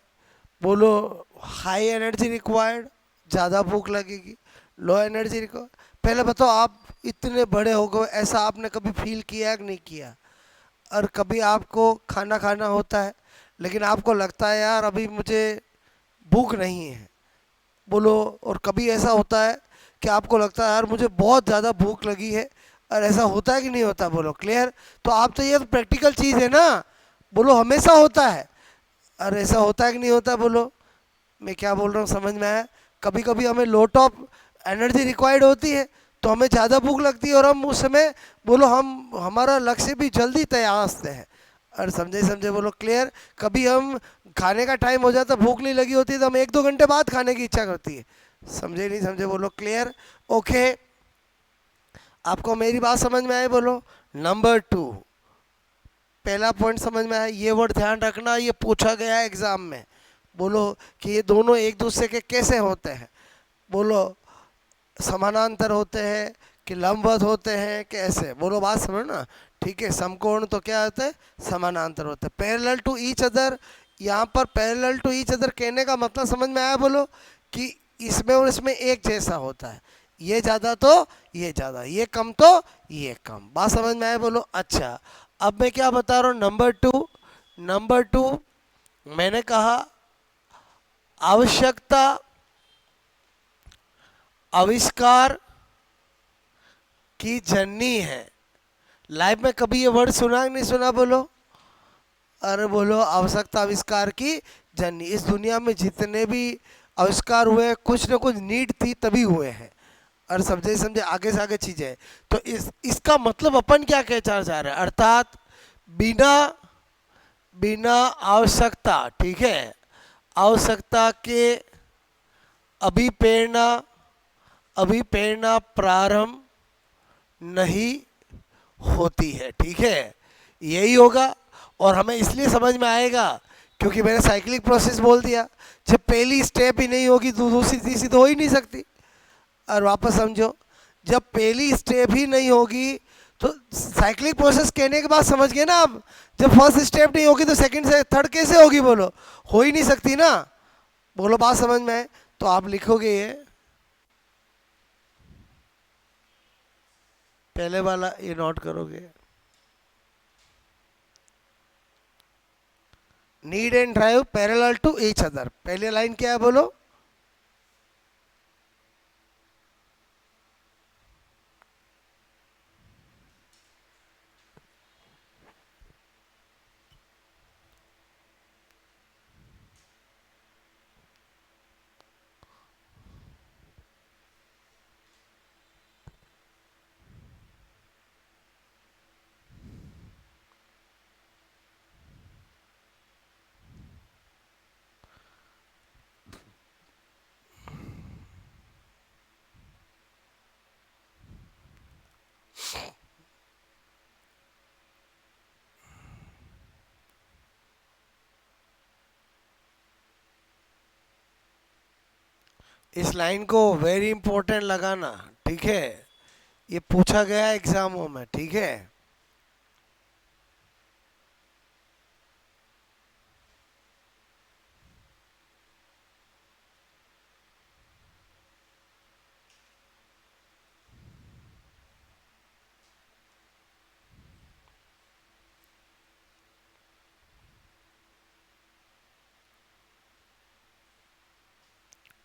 S1: बोलो हाई एनर्जी रिक्वायर्ड, ज़्यादा भूख लगेगी, लो एनर्जी रिक्वायर्ड। पहले बताओ, आप इतने बड़े हो गए, ऐसा आपने कभी फील किया है कि नहीं किया। और कभी आपको खाना खाना होता है लेकिन आपको लगता है यार अभी मुझे भूख नहीं है, बोलो। और कभी ऐसा होता है कि आपको लगता है यार मुझे बहुत ज़्यादा भूख लगी है, और ऐसा होता है कि नहीं होता, बोलो। क्लियर। तो आप तो ये तो प्रैक्टिकल चीज़ है ना, बोलो हमेशा होता है। और ऐसा होता है कि नहीं होता, बोलो। मैं क्या बोल रहा हूँ समझ में आया। कभी कभी हमें लॉट ऑफ एनर्जी रिक्वायर्ड होती है तो हमें ज़्यादा भूख लगती है, और हम उस समय बोलो हम हमारा लक्ष्य भी जल्दी तैयार हैं। और समझे समझे बोलो। क्लियर। कभी हम खाने का टाइम हो जाता, भूख नहीं लगी होती, तो हम 1-2 घंटे बाद खाने की इच्छा करती है। समझे नहीं समझे बोलो। क्लियर। ओके। आपको मेरी बात समझ में आई, बोलो। नंबर 2, पहला पॉइंट समझ में आया, ये वर्ड ध्यान रखना, ये पूछा गया है एग्जाम में। बोलो कि ये दोनों एक दूसरे के कैसे होते हैं, बोलो समानांतर होते हैं कि लंबवत होते हैं, कैसे, बोलो बात समझ ना। ठीक है, समकोण तो क्या होते हैं, समानांतर होते हैं। पैरेलल टू ईच अदर, यहाँ पर पैरेलल टू ईच अदर कहने का मतलब समझ में आया, बोलो कि इसमें और इसमें एक जैसा होता है, ये ज़्यादा तो ये ज़्यादा, ये कम तो ये कम। बात समझ में आया, बोलो। अच्छा, अब मैं क्या बता रहा हूँ, नंबर 2 मैंने कहा आवश्यकता आविष्कार की जननी है। लाइफ में कभी ये वर्ड सुना कि नहीं सुना, बोलो। अरे बोलो, आवश्यकता आविष्कार की जननी। इस दुनिया में जितने भी आविष्कार हुए कुछ न कुछ नीड थी तभी हुए हैं, और समझे समझे आगे से आगे चीजें। तो इसका मतलब अपन क्या कहना चाह रहे हैं, अर्थात बिना बिना आवश्यकता, ठीक है, आवश्यकता के अभिप्रेरणा अभिप्रेरणा प्रारंभ नहीं होती है, ठीक है, यही होगा। और हमें इसलिए समझ में आएगा क्योंकि मैंने साइक्लिक प्रोसेस बोल दिया। जब पहली स्टेप ही नहीं होगी तो दूसरी तीसरी तो हो ही नहीं सकती। और वापस समझो, जब पहली स्टेप ही नहीं होगी तो साइक्लिक प्रोसेस कहने के बाद समझ गए ना आप, जब फर्स्ट स्टेप नहीं होगी तो सेकंड से थर्ड कैसे होगी, बोलो, हो ही नहीं सकती ना। बोलो बात समझ में आए तो आप लिखोगे ये पहले वाला, ये नोट करोगे, need and drive parallel to each other. पहले लाइन क्या है, बोलो। इस लाइन को वेरी इंपॉर्टेंट लगाना, ठीक है, ये पूछा गया है एग्जामों में, ठीक है।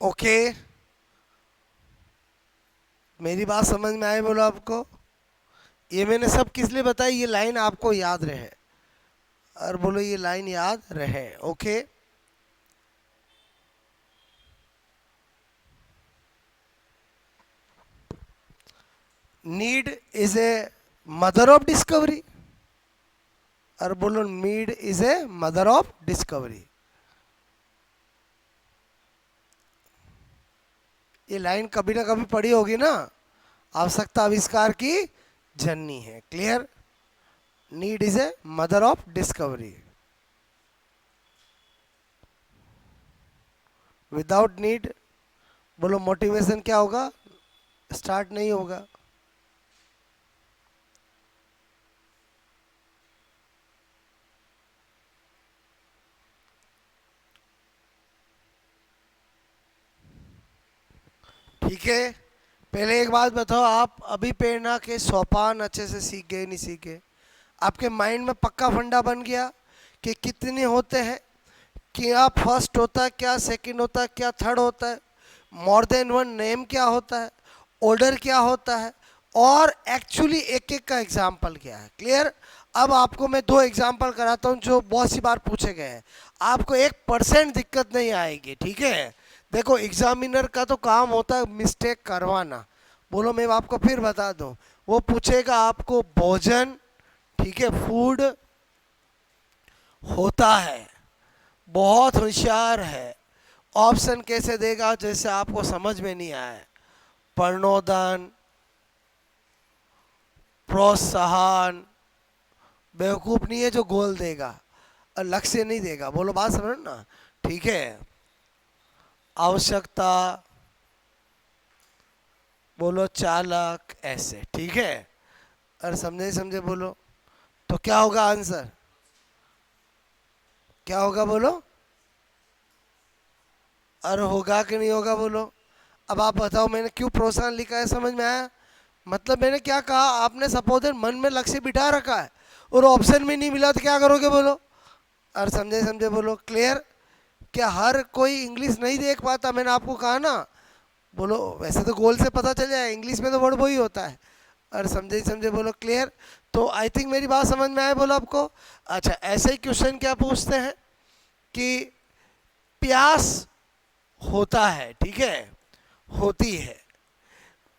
S1: ओके, मेरी बात समझ में आई बोलो आपको? ये मैंने सब किस लिए बताई, ये लाइन आपको याद रहे, और बोलो ये लाइन याद रहे। Okay, need is a mother of discovery, और बोलो need is a mother of discovery. ये लाइन कभी ना कभी पढ़ी होगी ना, आवश्यकता आविष्कार की जननी है। Clear? Need is a mother of discovery. Without need बोलो मोटिवेशन क्या होगा, स्टार्ट नहीं होगा। ठीक है, पहले एक बात बताओ, आप अभी प्रेरणा के सोपान अच्छे से सीख गए नहीं सीखे? आपके माइंड में पक्का फंडा बन गया कि कितने होते हैं, क्या फर्स्ट होता है, क्या सेकंड होता है, क्या थर्ड होता है, मोर देन वन नेम क्या होता है, ऑर्डर क्या होता है, और एक्चुअली एक एक का एग्जाम्पल क्या है। क्लियर? अब आपको मैं दो एग्जाम्पल कराता हूँ जो बहुत सी बार पूछे गए हैं, आपको 1% दिक्कत नहीं आएगी। ठीक है, देखो एग्जामिनर का तो काम होता है मिस्टेक करवाना। बोलो मैं आपको फिर बता दूं, वो पूछेगा आपको भोजन, ठीक है, फूड होता है, बहुत होशियार है, ऑप्शन कैसे देगा जैसे आपको समझ में नहीं आए, प्रणोदन, प्रोत्साहन, बेवकूफ नहीं है जो गोल देगा और लक्ष्य नहीं देगा। बोलो बात समझ ना? ठीक है, आवश्यकता, बोलो चालक, ऐसे। ठीक है, और समझे समझे बोलो, तो क्या होगा आंसर, क्या होगा बोलो? और होगा कि नहीं होगा बोलो? अब आप बताओ मैंने क्यों प्रोत्साहन लिखा है, समझ में आया? मतलब मैंने क्या कहा, आपने सपोज मन में लक्ष्य बिठा रखा है और ऑप्शन में नहीं मिला तो क्या करोगे बोलो? और समझे समझे बोलो? क्लियर? क्या हर कोई इंग्लिश नहीं देख पाता, मैंने आपको कहा ना। बोलो वैसे तो गोल से पता चल जाए, इंग्लिश में तो वर्ड वही होता है। और समझे समझे बोलो? क्लियर? तो आई थिंक मेरी बात समझ में आए बोलो आपको? अच्छा, ऐसे ही क्वेश्चन क्या पूछते हैं कि प्यास होता है, ठीक है, होती है,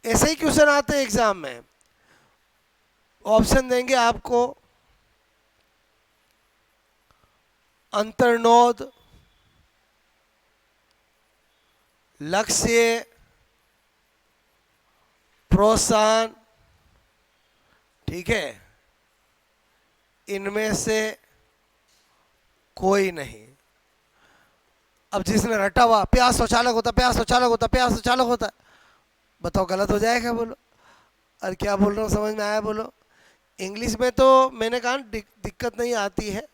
S1: ऐसे ही क्वेश्चन आते हैं एग्जाम में। ऑप्शन देंगे आपको, अंतर्नोद, लक्ष्य, प्रोत्साहन, ठीक है, इनमें से कोई नहीं। अब जिसने रटा हुआ प्यास शौचालय होता, प्यास शौचालय होता, प्यास शौचालय होता, बताओ गलत हो जाएगा बोलो? और क्या बोल रहा हूँ समझ में आया बोलो? इंग्लिश में तो मैंने कहा दिक्कत नहीं आती है,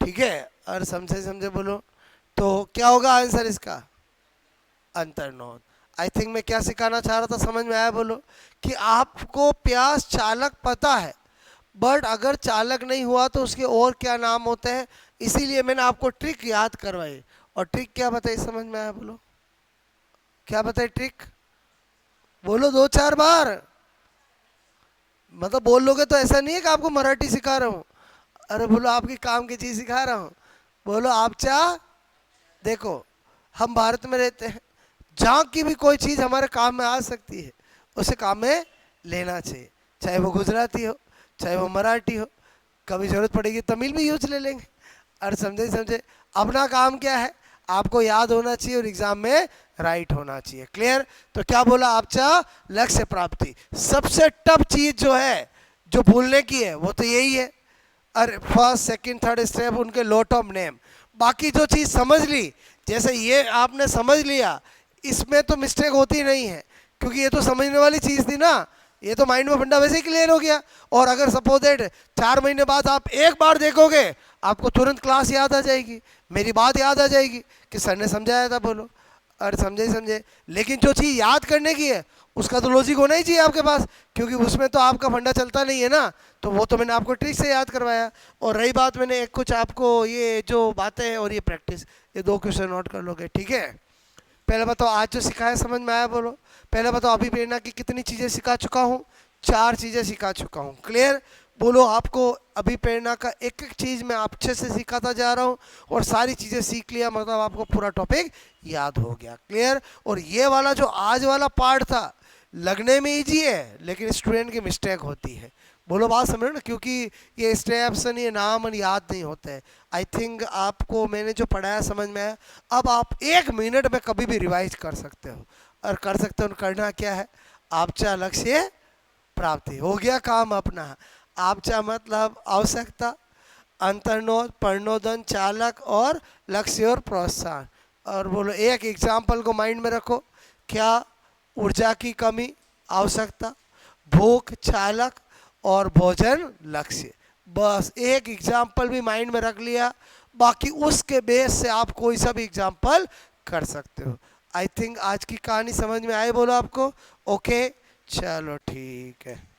S1: ठीक है, और समझे समझे बोलो? तो क्या होगा आंसर इसका? अंतर्नोद। आई थिंक मैं क्या सिखाना चाह रहा था समझ में आया बोलो? कि आपको प्यास चालक पता है, बट अगर चालक नहीं हुआ तो उसके और क्या नाम होते हैं, इसीलिए मैंने आपको ट्रिक याद करवाई। और ट्रिक क्या बताई समझ में आया बोलो? क्या बताई ट्रिक? बोलो दो चार बार, मतलब बोल लोगे तो ऐसा नहीं है कि आपको मराठी सिखा रहा हूँ, अरे बोलो आपकी काम की चीज़ सिखा रहा हूँ। बोलो आप चाह, देखो हम भारत में रहते हैं, जहाँ की भी कोई चीज़ हमारे काम में आ सकती है उसे काम में लेना चाहिए, चाहे वो गुजराती हो, चाहे वो मराठी हो, कभी ज़रूरत पड़ेगी तमिल भी यूज ले लेंगे। और समझे समझे? अपना काम क्या है, आपको याद होना चाहिए और एग्जाम में राइट होना चाहिए। क्लियर? तो क्या बोला आप चाह, लक्ष्य प्राप्ति। सबसे टफ चीज़ जो है जो भूलने की है वो तो यही है, और फर्स्ट सेकंड थर्ड स्टेप उनके लोट ऑफ नेम। बाकी जो चीज़ समझ ली, जैसे ये आपने समझ लिया, इसमें तो मिस्टेक होती नहीं है, क्योंकि ये तो समझने वाली चीज़ थी ना, ये तो माइंड में फंडा वैसे ही क्लियर हो गया। और अगर सपोज दैट 4 महीने बाद आप एक बार देखोगे, आपको तुरंत क्लास याद आ जाएगी, मेरी बात याद आ जाएगी कि सर ने समझाया था, बोलो अरे समझे ही समझे। लेकिन जो चीज़ याद करने की है उसका तो लॉजिक होना ही चाहिए आपके पास, क्योंकि उसमें तो आपका फंडा चलता नहीं है ना, तो वो तो मैंने आपको ट्रिक से याद करवाया। और रही बात, मैंने एक कुछ आपको ये जो बातें हैं और ये प्रैक्टिस, ये 2 क्वेश्चन नोट कर लोगे, ठीक है। पहले बताओ आज जो सिखाया समझ में आया, बोलो। पहले बताओ अभिप्रेरणा की कितनी चीज़ें सिखा चुका हूँ? 4 चीज़ें सिखा चुका हूँ, क्लियर। बोलो आपको अभिप्रेरणा का एक एक चीज़ मैं अच्छे से सिखाता जा रहा हूँ, और सारी चीज़ें सीख लिया मतलब आपको पूरा टॉपिक याद हो गया, क्लियर। और ये वाला जो आज वाला पार्ट था, लगने में ईजी है लेकिन स्टूडेंट की मिस्टेक होती है। बोलो बात समझ रहे हो ना, क्योंकि ये स्टेप्स ये नाम याद नहीं होते हैं। आई थिंक आपको मैंने जो पढ़ाया समझ में आया। अब आप 1 मिनट में कभी भी रिवाइज कर सकते हो, और कर सकते हो। करना क्या है, आपचा लक्ष्य प्राप्ति, हो गया काम अपना। आपचा मतलब आवश्यकता, अंतर्नोद, प्रणोदन, चालक और लक्ष्य और प्रोत्साहन। और बोलो एक एग्जाम्पल को माइंड में रखो, क्या? ऊर्जा की कमी आवश्यकता, भूख चालक, और भोजन लक्ष्य। बस एक एग्जाम्पल भी माइंड में रख लिया, बाकी उसके बेस से आप कोई सा भी एग्जाम्पल कर सकते हो। आई थिंक आज की कहानी समझ में आई, बोलो आपको। ओके चलो ठीक है।